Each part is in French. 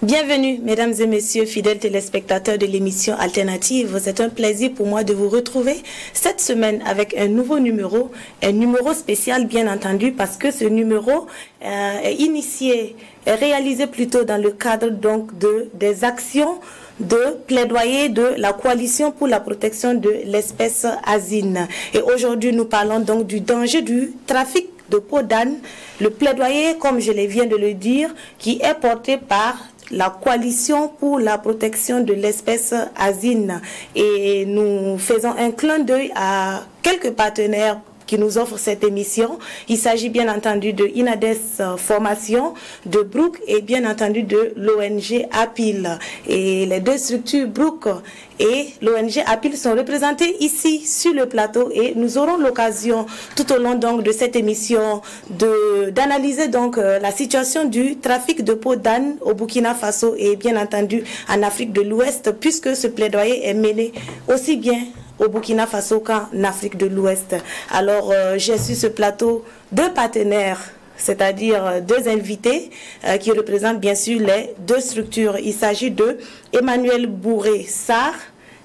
Bienvenue, mesdames et messieurs, fidèles téléspectateurs de l'émission Alternative. C'est un plaisir pour moi de vous retrouver cette semaine avec un nouveau numéro, un numéro spécial bien entendu, parce que ce numéro est réalisé plutôt dans le cadre donc des actions de plaidoyer de la coalition pour la protection de l'espèce asine. Et aujourd'hui, nous parlons donc du danger du trafic de peau d'âne, le plaidoyer, comme je viens de le dire, qui est porté par la coalition pour la protection de l'espèce asine. Et nous faisons un clin d'œil à quelques partenaires qui nous offrent cette émission. Il s'agit bien entendu de INADES Formation, de Brook et bien entendu de l'ONG APIL. Et les deux structures, Brook et l'ONG APIL, sont représentées ici sur le plateau et nous aurons l'occasion tout au long donc de cette émission d'analyser donc la situation du trafic de peau d'âne au Burkina Faso et bien entendu en Afrique de l'Ouest, puisque ce plaidoyer est mené aussi bien au Burkina Faso qu'en Afrique de l'Ouest. Alors, j'ai sur ce plateau deux partenaires, c'est-à-dire deux invités qui représentent bien sûr les deux structures. Il s'agit de Emmanuel Bourré-Sarr.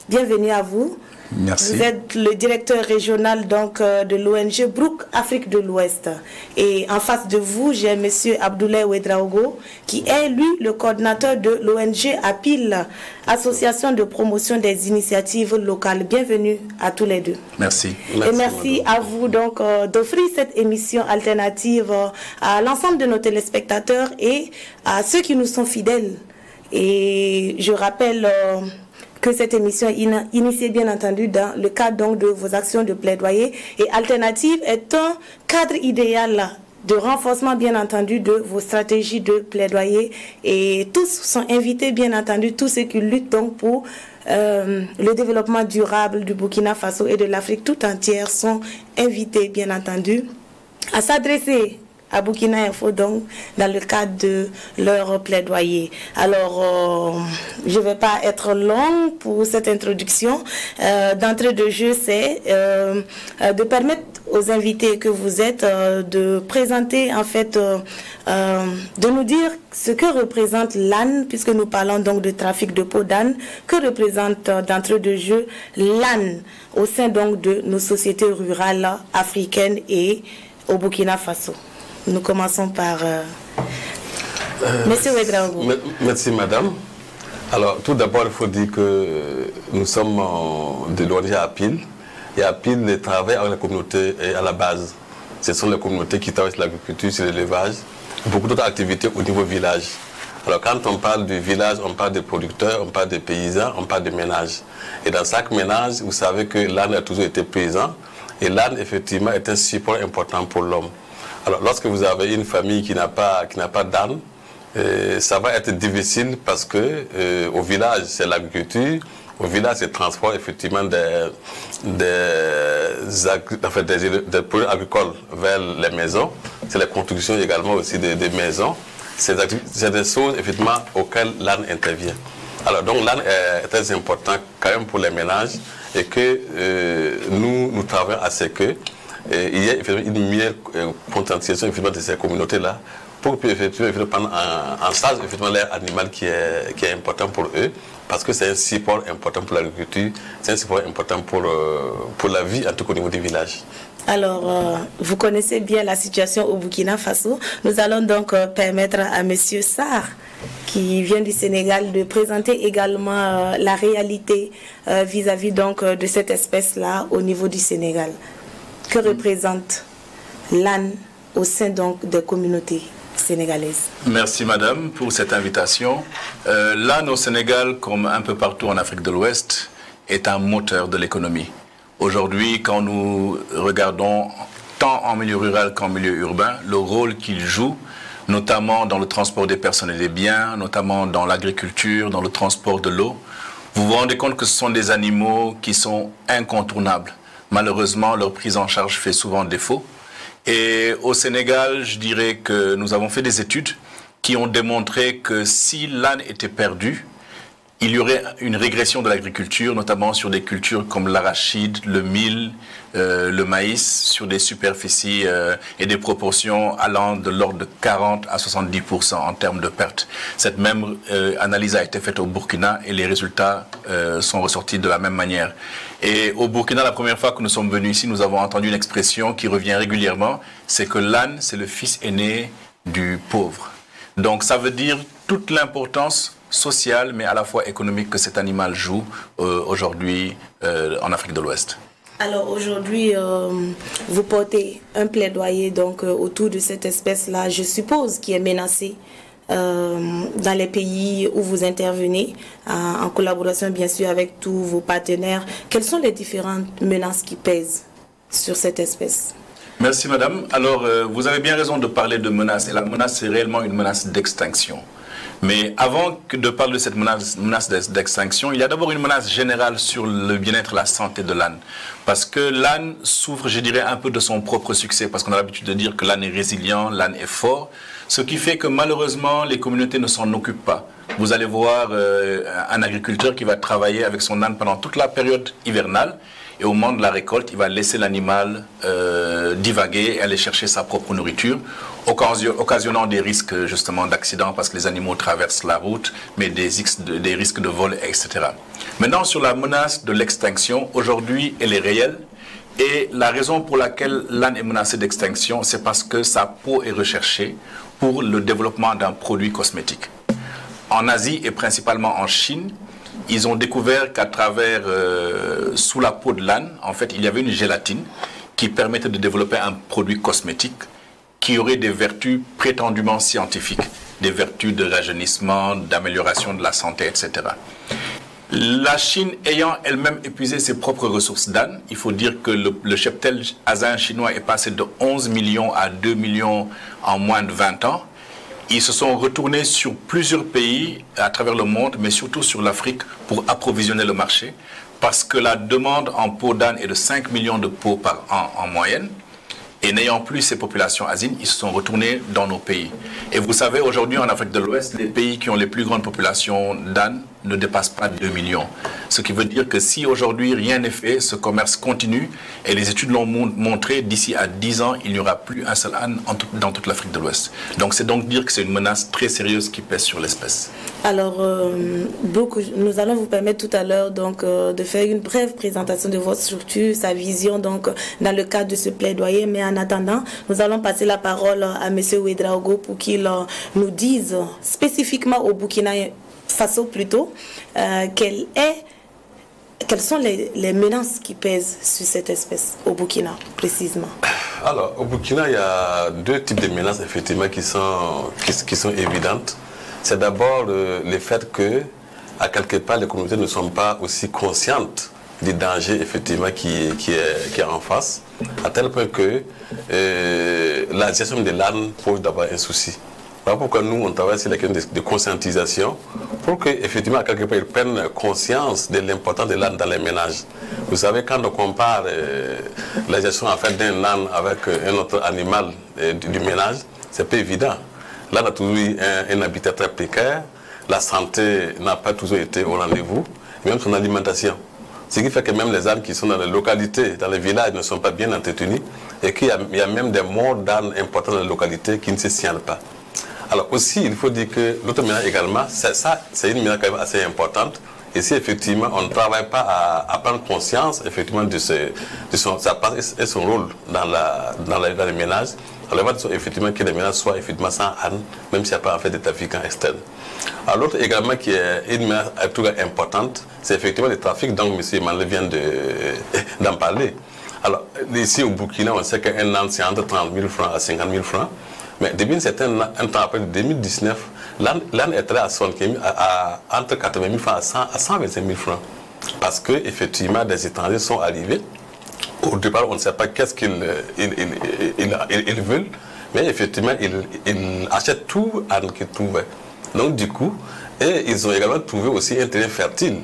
Bienvenue à vous. Merci. Vous êtes le directeur régional donc de l'ONG Brook Afrique de l'Ouest. Et en face de vous, j'ai M. Abdoulaye Ouedraogo, qui est lui le coordinateur de l'ONG APIL, Association de promotion des initiatives locales. Bienvenue à tous les deux. Merci. Et merci à vous donc d'offrir cette émission alternative à l'ensemble de nos téléspectateurs et à ceux qui nous sont fidèles. Et je rappelle que cette émission est initiée bien entendu dans le cadre donc de vos actions de plaidoyer, et Alternative est un cadre idéal de renforcement bien entendu de vos stratégies de plaidoyer, et tous sont invités bien entendu, tous ceux qui luttent donc pour le développement durable du Burkina Faso et de l'Afrique tout entière sont invités bien entendu à s'adresser à Burkina Info donc dans le cadre de leur plaidoyer. Alors, je ne vais pas être longue pour cette introduction. D'entrée de jeu, c'est de permettre aux invités que vous êtes de présenter en fait, de nous dire ce que représente l'âne, puisque nous parlons donc de trafic de peau d'âne, que représente d'entrée de jeu l'âne au sein donc de nos sociétés rurales africaines et au Burkina Faso. Nous commençons par Monsieur Ouedraogo. Merci madame. Alors tout d'abord il faut dire que nous sommes de l'ONG APIL, et APIL travaille avec la communauté à la base. Ce sont les communautés qui travaillent sur l'agriculture, sur l'élevage, beaucoup d'autres activités au niveau village. Alors quand on parle du village, on parle des producteurs, on parle des paysans, on parle des ménages. Et dans chaque ménage, vous savez que l'âne a toujours été présent, et l'âne effectivement est un support important pour l'homme. Alors, lorsque vous avez une famille qui n'a pas d'âne, ça va être difficile parce que au village, c'est l'agriculture. Au village, c'est le transport effectivement des produits agricoles vers les maisons. C'est la construction également aussi des maisons. C'est des choses effectivement auxquelles l'âne intervient. Alors, donc l'âne est très important quand même pour les ménages, et que nous travaillons à ce que il y a une meilleure conscientisation de ces communautés-là pour prendre en charge leur animal qui est important pour eux, parce que c'est un support important pour l'agriculture, c'est un support important pour la vie, en tout cas au niveau du village. Alors, vous connaissez bien la situation au Burkina Faso. Nous allons donc permettre à M. Sarr, qui vient du Sénégal, de présenter également la réalité vis-à-vis donc de cette espèce-là au niveau du Sénégal. Que représente l'âne au sein donc des communautés sénégalaises? Merci madame pour cette invitation. L'âne au Sénégal, comme un peu partout en Afrique de l'Ouest, est un moteur de l'économie. Aujourd'hui, quand nous regardons tant en milieu rural qu'en milieu urbain, le rôle qu'il joue, notamment dans le transport des personnes et des biens, notamment dans l'agriculture, dans le transport de l'eau, vous vous rendez compte que ce sont des animaux qui sont incontournables. Malheureusement, leur prise en charge fait souvent défaut. Et au Sénégal, je dirais que nous avons fait des études qui ont démontré que si l'âne était perdu, il y aurait une régression de l'agriculture, notamment sur des cultures comme l'arachide, le mil, le maïs, sur des superficies et des proportions allant de l'ordre de 40 à 70% en termes de pertes. Cette même analyse a été faite au Burkina et les résultats sont ressortis de la même manière. Et au Burkina, la première fois que nous sommes venus ici, nous avons entendu une expression qui revient régulièrement, c'est que l'âne, c'est le fils aîné du pauvre. Donc ça veut dire toute l'importance sociale, mais à la fois économique que cet animal joue aujourd'hui en Afrique de l'Ouest. Alors aujourd'hui, vous portez un plaidoyer donc, autour de cette espèce-là, je suppose, qui est menacée dans les pays où vous intervenez, en collaboration bien sûr avec tous vos partenaires. Quelles sont les différentes menaces qui pèsent sur cette espèce? Merci madame. Alors vous avez bien raison de parler de menace, et la menace c'est réellement une menace d'extinction. Mais avant de parler de cette menace d'extinction, il y a d'abord une menace générale sur le bien-être et la santé de l'âne. Parce que l'âne souffre, je dirais, un peu de son propre succès, parce qu'on a l'habitude de dire que l'âne est résilient, l'âne est fort, ce qui fait que malheureusement, les communautés ne s'en occupent pas. Vous allez voir un agriculteur qui va travailler avec son âne pendant toute la période hivernale, et au moment de la récolte, il va laisser l'animal divaguer et aller chercher sa propre nourriture, occasionnant des risques justement d'accidents parce que les animaux traversent la route, mais des risques de vol, etc. Maintenant, sur la menace de l'extinction, aujourd'hui, elle est réelle. Et la raison pour laquelle l'âne est menacé d'extinction, c'est parce que sa peau est recherchée pour le développement d'un produit cosmétique. En Asie et principalement en Chine, ils ont découvert qu'à travers, sous la peau de l'âne, en fait, il y avait une gélatine qui permettait de développer un produit cosmétique qui aurait des vertus prétendument scientifiques, des vertus de rajeunissement, d'amélioration de la santé, etc. La Chine ayant elle-même épuisé ses propres ressources d'âne, il faut dire que le cheptel asin chinois est passé de 11 millions à 2 millions en moins de 20 ans. Ils se sont retournés sur plusieurs pays à travers le monde, mais surtout sur l'Afrique, pour approvisionner le marché, parce que la demande en peau d'âne est de 5 millions de peaux par an en moyenne. Et n'ayant plus ces populations asines, ils se sont retournés dans nos pays. Et vous savez, aujourd'hui en Afrique de l'Ouest, les pays qui ont les plus grandes populations d'ânes ne dépassent pas 2 millions. Ce qui veut dire que si aujourd'hui rien n'est fait, ce commerce continue. Et les études l'ont montré, d'ici à 10 ans, il n'y aura plus un seul âne dans toute l'Afrique de l'Ouest. Donc c'est donc dire que c'est une menace très sérieuse qui pèse sur l'espèce. Alors, nous allons vous permettre tout à l'heure donc de faire une brève présentation de votre structure, sa vision donc dans le cadre de ce plaidoyer. Mais en attendant, nous allons passer la parole à M. Ouedraogo pour qu'il nous dise spécifiquement au Burkina Faso plutôt quelles sont les menaces qui pèsent sur cette espèce au Burkina précisément. Alors au Burkina, il y a deux types de menaces effectivement qui sont évidentes. C'est d'abord le fait que à quelque part les communautés ne sont pas aussi conscientes du danger effectivement qui est en face, à tel point que la gestion de l'âne pose d'abord un souci. Voilà pourquoi nous, on travaille sur la question de conscientisation, pour qu'effectivement, à quelque part, ils prennent conscience de l'importance de l'âne dans les ménages. Vous savez, quand on compare la gestion en fait, d'un âne avec un autre animal du ménage, c'est pas évident. L'âne a toujours eu un habitat très précaire, la santé n'a pas toujours été au rendez-vous, même son alimentation. Ce qui fait que même les ânes qui sont dans les localités, dans les villages, ne sont pas bien entretenus, et qu'il y a même des morts d'ânes importants dans les localités qui ne se signalent pas. Alors aussi, il faut dire que l'autre menace également, c'est une menace quand même assez importante. Et si effectivement on ne travaille pas à prendre conscience effectivement de sa place et son rôle dans les ménages, alors il va effectivement que les ménages soient effectivement sans âne, même s'il n'y a pas en fait de trafiquants externes. Alors l'autre également qui est une menace importante, c'est effectivement le trafic, donc M. Manlé vient d'en parler. Alors ici au Burkina, on sait qu'un âne c'est entre 30 000 francs à 50 000 francs. Mais depuis un temps après 2019, l'âne est entre 80 000 francs à 125 000 francs. Parce qu'effectivement, des étrangers sont arrivés. Au départ, on ne sait pas qu'est-ce qu'ils veulent. Mais effectivement, ils achètent tout âne qu'ils trouvaient. Donc du coup, et ils ont également trouvé aussi un terrain fertile.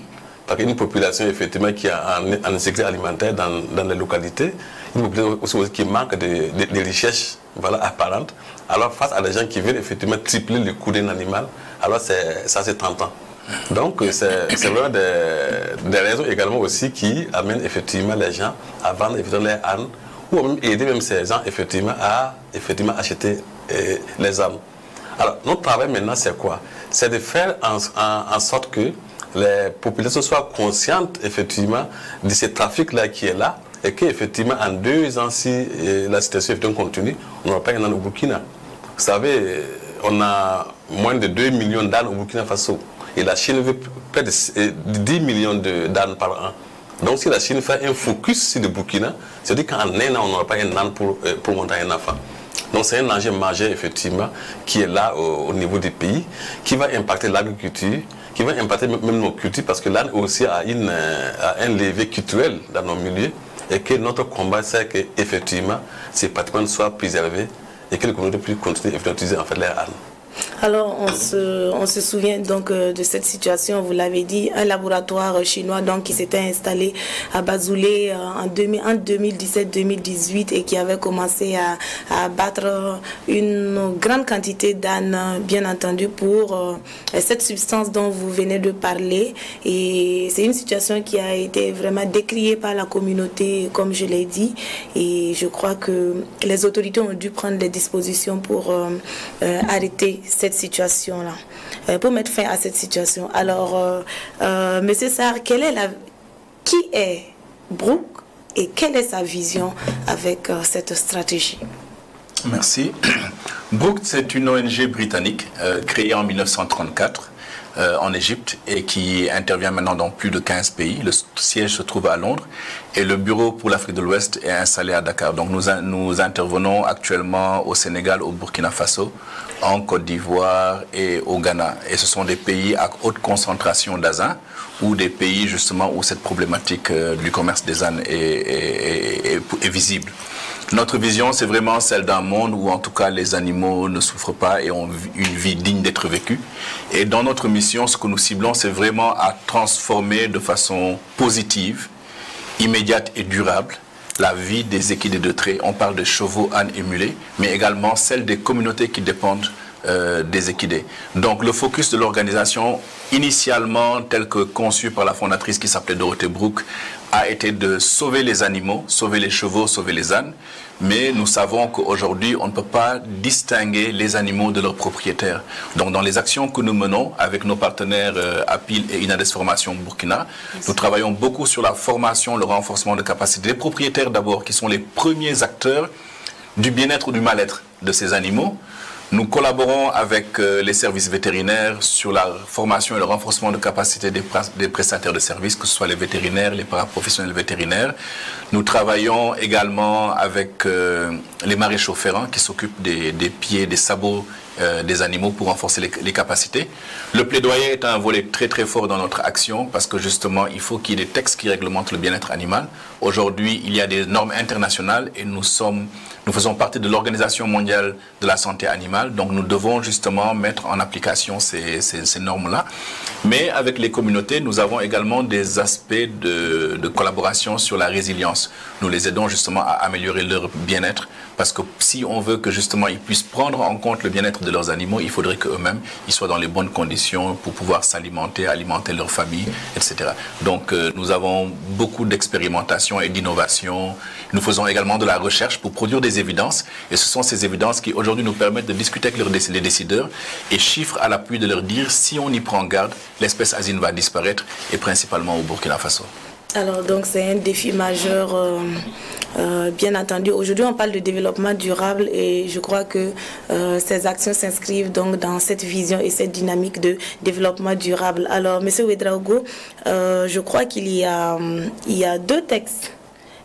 Parce qu'une population effectivement qui a un insécurité alimentaire dans les localités, une population aussi qui manque de richesses apparentes. Alors face à des gens qui veulent effectivement tripler le coût d'un animal, alors ça c'est tentant. Donc, c'est vraiment des raisons également aussi qui amènent effectivement les gens à vendre effectivement les ânes ou même aider même ces gens effectivement à acheter les ânes. Alors, notre travail maintenant, c'est quoi? C'est de faire en sorte que les populations soient conscientes effectivement de ce trafic-là qui est là et qu'effectivement en 2 ans, si la situation continue, on n'aura pas un âne au Burkina. Vous savez, on a moins de 2 millions d'ânes au Burkina Faso. Et la Chine veut près de 10 millions d'ânes par an. Donc si la Chine fait un focus sur le Burkina, c'est-à-dire qu'en 1 an, on n'aura pas un âne pour monter un enfant. Donc c'est un enjeu majeur, effectivement, qui est là au niveau du pays, qui va impacter l'agriculture, qui va impacter même nos cultures, parce que l'âne aussi a un levier culturel dans nos milieux, et que notre combat, c'est qu'effectivement, ces patrimoines soient préservés et que les communautés puissent continuer à utiliser en fait les ânes. Alors, on se souvient donc de cette situation, vous l'avez dit, un laboratoire chinois donc, qui s'était installé à Bazoulé en 2017-2018 et qui avait commencé à abattre une grande quantité d'ânes, bien entendu, pour cette substance dont vous venez de parler. Et c'est une situation qui a été vraiment décriée par la communauté, comme je l'ai dit. Et je crois que les autorités ont dû prendre des dispositions pour arrêter cette situation-là, pour mettre fin à cette situation. Alors, Monsieur Sarr, qui est Brook et quelle est sa vision avec cette stratégie? Merci. Brook, c'est une ONG britannique créée en 1934 en Égypte et qui intervient maintenant dans plus de 15 pays. Le siège se trouve à Londres et le bureau pour l'Afrique de l'Ouest est installé à Dakar. Donc nous intervenons actuellement au Sénégal, au Burkina Faso, en Côte d'Ivoire et au Ghana. Et ce sont des pays à haute concentration d'ânes ou des pays justement où cette problématique du commerce des ânes est visible. Notre vision, c'est vraiment celle d'un monde où en tout cas les animaux ne souffrent pas et ont une vie digne d'être vécue. Et dans notre mission, ce que nous ciblons, c'est vraiment à transformer de façon positive, immédiate et durable la vie des équidés de trait. On parle de chevaux, ânes et mulets, mais également celle des communautés qui dépendent des équidés. Donc le focus de l'organisation, initialement tel que conçu par la fondatrice qui s'appelait Dorothée Brook, a été de sauver les animaux, sauver les chevaux, sauver les ânes. Mais nous savons qu'aujourd'hui, on ne peut pas distinguer les animaux de leurs propriétaires. Donc dans les actions que nous menons avec nos partenaires APIL et INADES Formation Burkina, nous travaillons beaucoup sur la formation, le renforcement de capacités des propriétaires d'abord, qui sont les premiers acteurs du bien-être ou du mal-être de ces animaux. Nous collaborons avec les services vétérinaires sur la formation et le renforcement de capacité des prestataires de services, que ce soit les vétérinaires, les paraprofessionnels vétérinaires. Nous travaillons également avec les maréchaux ferrants qui s'occupent des pieds, des sabots des animaux pour renforcer les capacités. Le plaidoyer est un volet très très fort dans notre action parce que justement il faut qu'il y ait des textes qui réglementent le bien-être animal. Aujourd'hui il y a des normes internationales et nous faisons partie de l'Organisation mondiale de la santé animale, donc nous devons justement mettre en application ces normes-là. Mais avec les communautés, nous avons également des aspects de collaboration sur la résilience. Nous les aidons justement à améliorer leur bien-être parce que si on veut que justement ils puissent prendre en compte le bien-être de leurs animaux, il faudrait qu'eux-mêmes ils soient dans les bonnes conditions pour pouvoir s'alimenter, alimenter leur famille, etc. Donc nous avons beaucoup d'expérimentation et d'innovation. Nous faisons également de la recherche pour produire des évidences et ce sont ces évidences qui aujourd'hui nous permettent de discuter avec les décideurs et chiffres à l'appui de leur dire si on y prend garde, l'espèce asine va disparaître et principalement au Burkina Faso. Alors donc c'est un défi majeur, bien entendu. Aujourd'hui on parle de développement durable et je crois que ces actions s'inscrivent donc dans cette vision et cette dynamique de développement durable. Alors Monsieur Ouedraogo, je crois qu'il y a 2 textes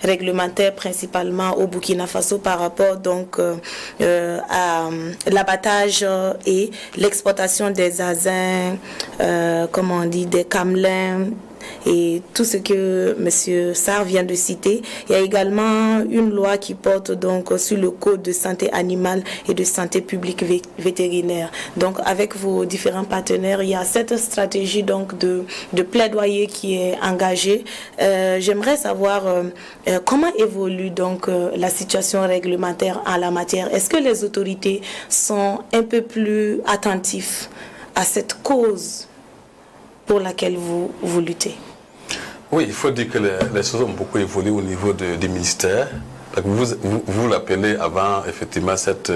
réglementaires principalement au Burkina Faso par rapport donc à l'abattage et l'exportation des asins, comment on dit, des camelins et tout ce que M. Sarr vient de citer. Il y a également une loi qui porte donc sur le code de santé animale et de santé publique vétérinaire. Donc avec vos différents partenaires, il y a cette stratégie donc de plaidoyer qui est engagée. J'aimerais savoir comment évolue donc la situation réglementaire en la matière. Est-ce que les autorités sont un peu plus attentives à cette cause pour laquelle vous luttez? Oui, il faut dire que les choses ont beaucoup évolué au niveau des ministères. Vous l'appelez avant, effectivement, cette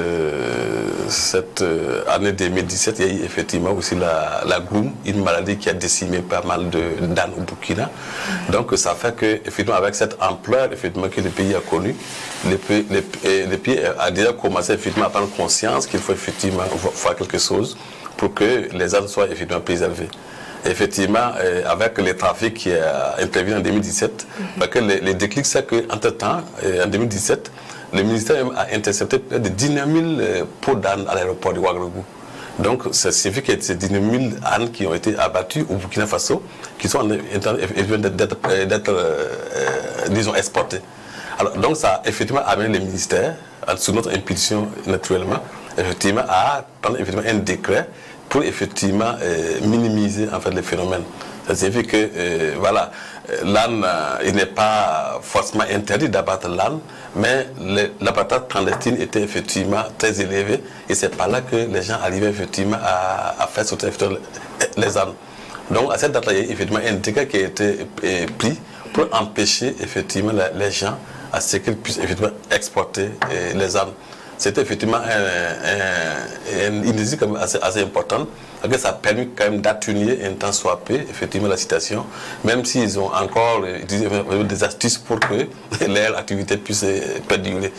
année 2017, il y a eu effectivement aussi la goume, une maladie qui a décimé pas mal d'ânes au Burkina. Donc ça fait que, effectivement, avec cette ampleur effectivement, que le pays a connue, le pays a déjà commencé effectivement à prendre conscience qu'il faut effectivement faire quelque chose pour que les ânes soient effectivement préservés. Effectivement, avec les trafics qui interviennent en 2017, parce que les déclics, c'est qu'entre-temps, en 2017, le ministère a intercepté près de 19 000 pots d'âne à l'aéroport de Ouagadougou. Donc, ça signifie que c'est 19 000 ânes qui ont été abattus au Burkina Faso, qui sont en train d'être, disons, exportés. Alors, donc, ça a effectivement amené le ministère, sous notre impulsion naturellement, effectivement, à prendre effectivement un décret pour effectivement minimiser en fait les phénomènes. Ça signifie que voilà, l'âne, il n'est pas forcément interdit d'abattre l'âne, mais l'abattage clandestine était effectivement très élevé et c'est par là que les gens arrivaient effectivement à faire sauter les ânes. Donc à cette date-là, il y a effectivement un décret qui a été pris pour empêcher effectivement les gens à ce qu'ils puissent effectivement exporter les ânes. C'était effectivement une décision assez importante, parce que ça a permis quand même d'atténuer un temps soit peu, effectivement, la situation, même s'ils ont encore utilisé des astuces pour que leur activité puisse perdurer.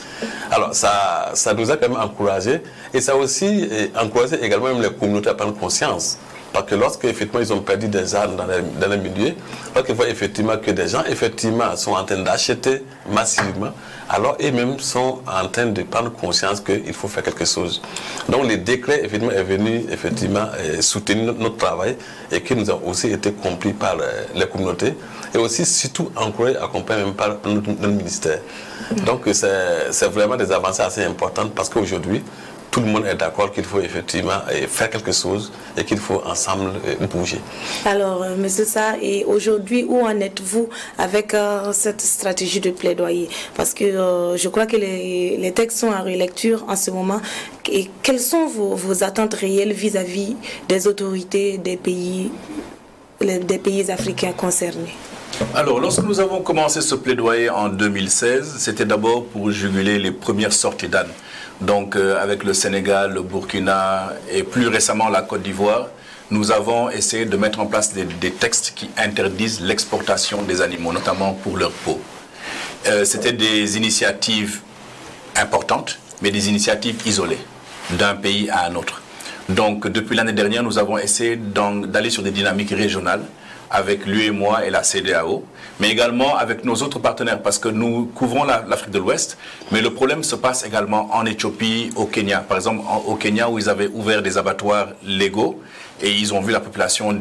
Alors, ça nous a quand même encouragés, et ça a aussi encouragé également même les communautés à prendre conscience. Parce que lorsque effectivement ils ont perdu des ânes dans les milieux, lorsqu'ils voient effectivement que des gens effectivement sont en train d'acheter massivement, alors eux-mêmes sont en train de prendre conscience qu'il faut faire quelque chose. Donc le décret effectivement est venu effectivement soutenir notre travail et qui nous a aussi été compris par les communautés et aussi surtout encouragé, accompagné même par notre ministère. Donc c'est vraiment des avancées assez importantes parce qu'aujourd'hui, tout le monde est d'accord qu'il faut effectivement faire quelque chose et qu'il faut ensemble bouger. Alors, M. Sarr, et aujourd'hui, où en êtes-vous avec cette stratégie de plaidoyer? Parce que je crois que les textes sont en relecture en ce moment. Et quelles sont vos attentes réelles vis-à-vis des autorités des pays africains concernés? Alors, lorsque nous avons commencé ce plaidoyer en 2016, c'était d'abord pour juguler les premières sorties d'ânes. Donc, avec le Sénégal, le Burkina et plus récemment la Côte d'Ivoire, nous avons essayé de mettre en place des textes qui interdisent l'exportation des animaux, notamment pour leur peau. C'était des initiatives importantes, mais des initiatives isolées d'un pays à un autre. Donc, depuis l'année dernière, nous avons essayé d'aller sur des dynamiques régionales avec l'UEMOA et la CEDEAO, mais également avec nos autres partenaires, parce que nous couvrons l'Afrique de l'Ouest, mais le problème se passe également en Éthiopie, au Kenya. Par exemple, au Kenya, où ils avaient ouvert des abattoirs légaux, et ils ont vu la population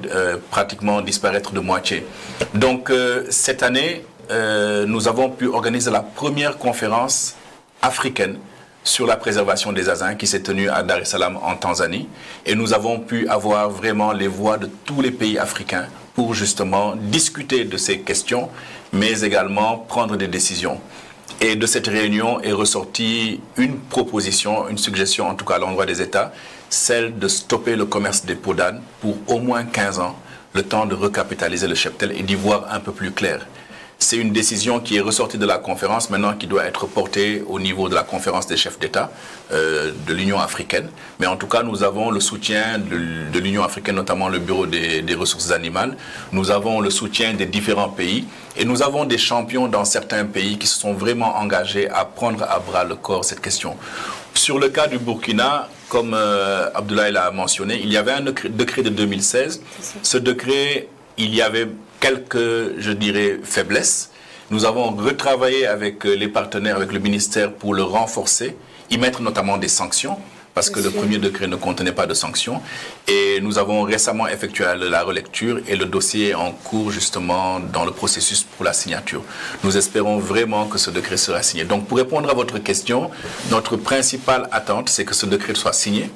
pratiquement disparaître de moitié. Donc, cette année, nous avons pu organiser la première conférence africaine sur la préservation des asins qui s'est tenue à Dar es Salaam en Tanzanie, et nous avons pu avoir vraiment les voix de tous les pays africains pour justement discuter de ces questions, mais également prendre des décisions. Et de cette réunion est ressortie une proposition, une suggestion en tout cas à l'endroit des États, celle de stopper le commerce des peaux d'âne pour au moins 15 ans, le temps de recapitaliser le cheptel et d'y voir un peu plus clair. C'est une décision qui est ressortie de la conférence maintenant qui doit être portée au niveau de la conférence des chefs d'État de l'Union africaine. Mais en tout cas, nous avons le soutien de l'Union africaine, notamment le Bureau des ressources animales. Nous avons le soutien des différents pays et nous avons des champions dans certains pays qui se sont vraiment engagés à prendre à bras le corps cette question. Sur le cas du Burkina, comme Abdoulaye l'a mentionné, il y avait un décret de 2016. Ce décret, il y avait quelques, je dirais, faiblesses. Nous avons retravaillé avec les partenaires, avec le ministère pour le renforcer, y mettre notamment des sanctions, parce que le premier décret ne contenait pas de sanctions. Et nous avons récemment effectué la relecture et le dossier est en cours justement dans le processus pour la signature. Nous espérons vraiment que ce décret sera signé. Donc pour répondre à votre question, notre principale attente, c'est que ce décret soit signé,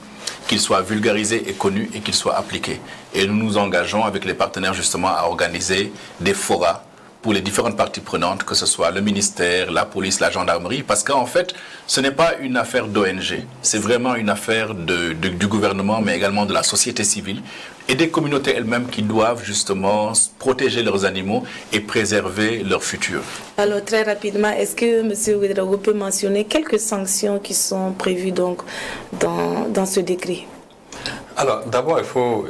qu'il soit vulgarisé et connu et qu'il soit appliqué. Et nous nous engageons avec les partenaires justement à organiser des forats pour les différentes parties prenantes, que ce soit le ministère, la police, la gendarmerie, parce qu'en fait, Ce n'est pas une affaire d'ONG, c'est vraiment une affaire du gouvernement, mais également de la société civile et des communautés elles-mêmes qui doivent justement protéger leurs animaux et préserver leur futur. Alors très rapidement, est-ce que M. Ouedraogo peut mentionner quelques sanctions qui sont prévues donc dans ce décret? Alors d'abord, il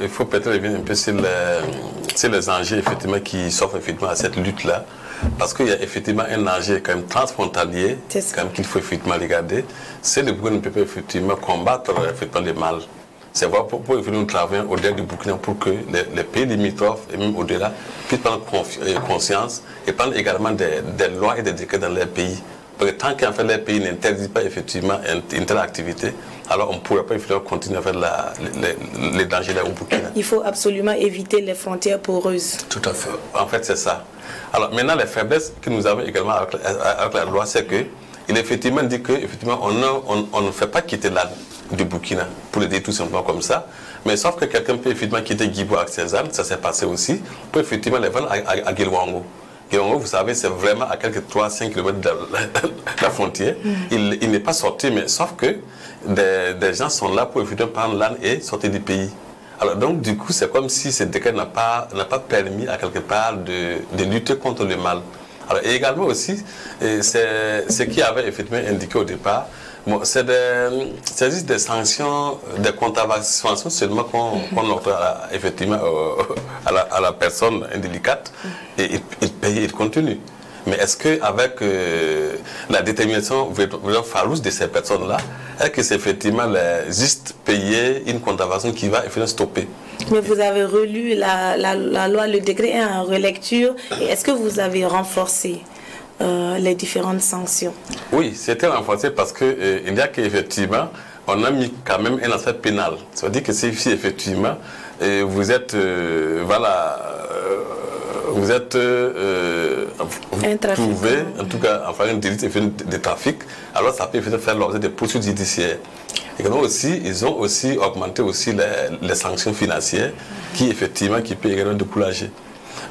faut peut-être revenir un peu sur les enjeux effectivement qui s'offrent effectivement à cette lutte-là. Parce qu'il y a effectivement un enjeu quand même transfrontalier, quand même qu'il faut effectivement regarder. C'est le Burkina ne peut pas effectivement combattre effectivement les mâles. C'est voir pour nous travailler au-delà du Burkina pour que les pays limitrophes et même au-delà puissent prendre conscience et prendre également des lois et des décrets dans leur pays. Parce que tant qu'en fait les pays n'interdisent pas effectivement une telle activité, alors on ne pourrait pas effectivement continuer à faire les dangers là au Burkina. Il faut absolument éviter les frontières poreuses. Tout à fait. En fait, c'est ça. Alors maintenant, les faiblesses que nous avons également avec la loi, c'est qu'il effectivement dit qu'effectivement on ne fait pas quitter l'âne du Burkina, pour le dire tout simplement comme ça. Mais sauf que quelqu'un peut effectivement quitter Guibo avec ses ânes, ça s'est passé aussi, pour effectivement les vendre à Guilwango. Guilwango, vous savez, c'est vraiment à quelques 3-5 km de la frontière. Il n'est pas sorti, mais sauf que des gens sont là pour effectivement prendre l'âne et sortir du pays. Alors donc du coup, c'est comme si ce décret n'a pas permis à quelque part de lutter contre le mal. Alors, et également aussi, c'est ce qui avait effectivement indiqué au départ, bon, c'est juste des sanctions, des contraventions seulement qu'on offre effectivement à la personne indélicate et il paye, il continue. Mais est-ce qu'avec la détermination vraiment farouche de ces personnes-là, est-ce que c'est effectivement juste payer une contravention qui va effectivement stopper? Mais vous avez relu la loi, le décret est en relecture. Est-ce que vous avez renforcé les différentes sanctions? Oui, c'était renforcé parce qu'il y a qu'effectivement, on a mis quand même un aspect pénal. Ça veut dire que si effectivement vous êtes, vous êtes trouvé, en tout cas, en faisant un délit de trafic, alors ça peut faire l'objet de poursuites judiciaires. Également aussi, ils ont aussi augmenté aussi les sanctions financières qui peut également décourager.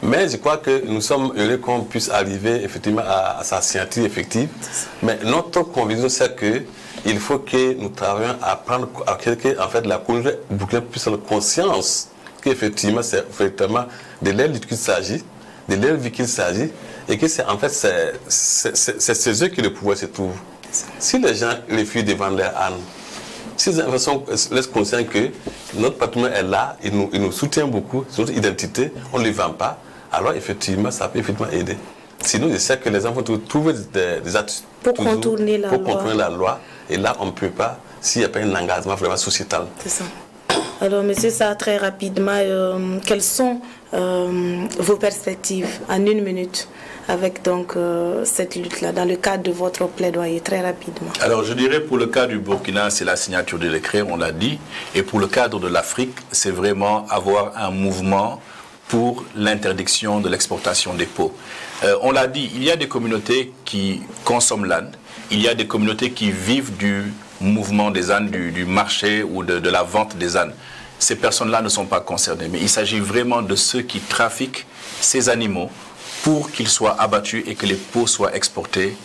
Mais je crois que nous sommes heureux qu'on puisse arriver effectivement à sa signature effective. Mais notre conviction, c'est qu'il faut que nous travaillions à prendre à quelque, en fait, la communauté burkinabé puisse avoir conscience qu'effectivement, c'est effectivement de leur lutte qu'il s'agit, de leur vie qu'il s'agit, et que c'est en fait c'est eux qui le pouvoir se trouve. Si les gens refusent de vendre leur âne, si les gens laissent conscience que notre patrimoine est là, il nous soutient beaucoup, c'est notre identité, on ne le vend pas, alors effectivement, ça peut effectivement aider. Sinon, je sais que les enfants trouvent des attitudes pour contourner la loi, et là, on ne peut pas, s'il n'y a pas un engagement vraiment sociétal. C'est ça. Alors, monsieur Sarr, très rapidement, quelles sont vos perspectives en 1 minute avec donc cette lutte-là, dans le cadre de votre plaidoyer, très rapidement? Alors, je dirais pour le cas du Burkina, c'est la signature du décret, on l'a dit. Et pour le cadre de l'Afrique, c'est vraiment avoir un mouvement pour l'interdiction de l'exportation des peaux. On l'a dit, il y a des communautés qui consomment l'âne, il y a des communautés qui vivent du mouvement des ânes, du marché ou de la vente des ânes. Ces personnes-là ne sont pas concernées, mais il s'agit vraiment de ceux qui trafiquent ces animaux pour qu'ils soient abattus et que les peaux soient exportées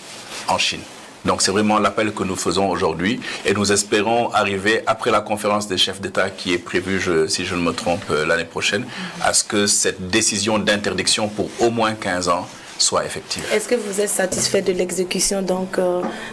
en Chine. Donc c'est vraiment l'appel que nous faisons aujourd'hui et nous espérons arriver après la conférence des chefs d'État qui est prévue, si je ne me trompe, l'année prochaine, à ce que cette décision d'interdiction pour au moins 15 ans soit effective. Est-ce que vous êtes satisfait de l'exécution donc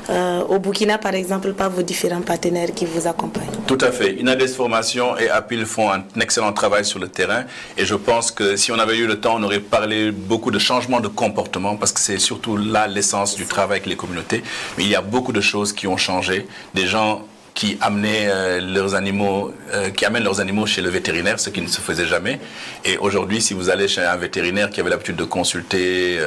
au Burkina par exemple par vos différents partenaires qui vous accompagnent? Tout à fait. Inades Formation et APIL font un excellent travail sur le terrain et je pense que si on avait eu le temps, on aurait parlé beaucoup de changements de comportement parce que c'est surtout là l'essence du travail avec les communautés. Mais il y a beaucoup de choses qui ont changé. Des gens qui amenaient leurs animaux, qui amènent leurs animaux chez le vétérinaire, ce qui ne se faisait jamais. Et aujourd'hui, si vous allez chez un vétérinaire qui avait l'habitude de consulter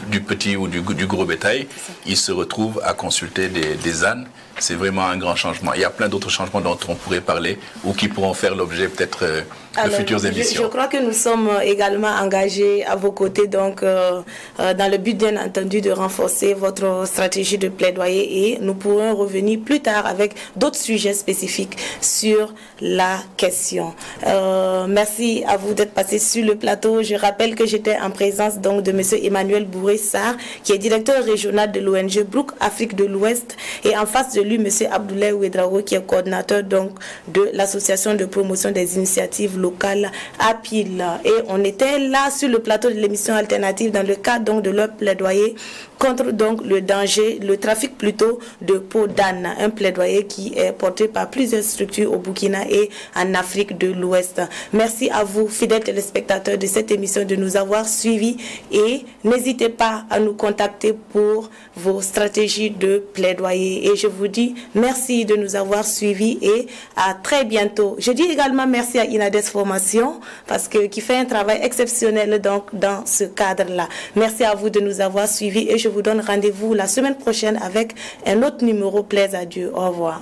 du petit ou du gros bétail, il se retrouve à consulter des ânes c'est vraiment un grand changement. Il y a plein d'autres changements dont on pourrait parler ou qui pourront faire l'objet peut-être de futures émissions. Je crois que nous sommes également engagés à vos côtés, donc dans le but bien entendu de renforcer votre stratégie de plaidoyer, et nous pourrons revenir plus tard avec d'autres sujets spécifiques sur la question. Merci à vous d'être passé sur le plateau. Je rappelle que j'étais en présence donc de M. Emmanuel Bouré-Sarr, qui est directeur régional de l'ONG Brooke Afrique de l'Ouest, et en face de lui, M. Abdoulaye Ouedraogo, qui est coordinateur donc de l'association de promotion des initiatives locales APIL. Et on était là sur le plateau de l'émission alternative dans le cadre donc de leur plaidoyer contre donc le danger, le trafic plutôt de peau d'âne, un plaidoyer qui est porté par plusieurs structures au Burkina et en Afrique de l'Ouest. Merci à vous, fidèles téléspectateurs de cette émission, de nous avoir suivis, et n'hésitez pas à nous contacter pour vos stratégies de plaidoyer. Et je vous dis merci de nous avoir suivis et à très bientôt. Je dis également merci à Inades Formation parce que qui fait un travail exceptionnel donc dans ce cadre-là. Merci à vous de nous avoir suivis, et je vous donne rendez-vous la semaine prochaine avec un autre numéro. Plaise à Dieu. Au revoir.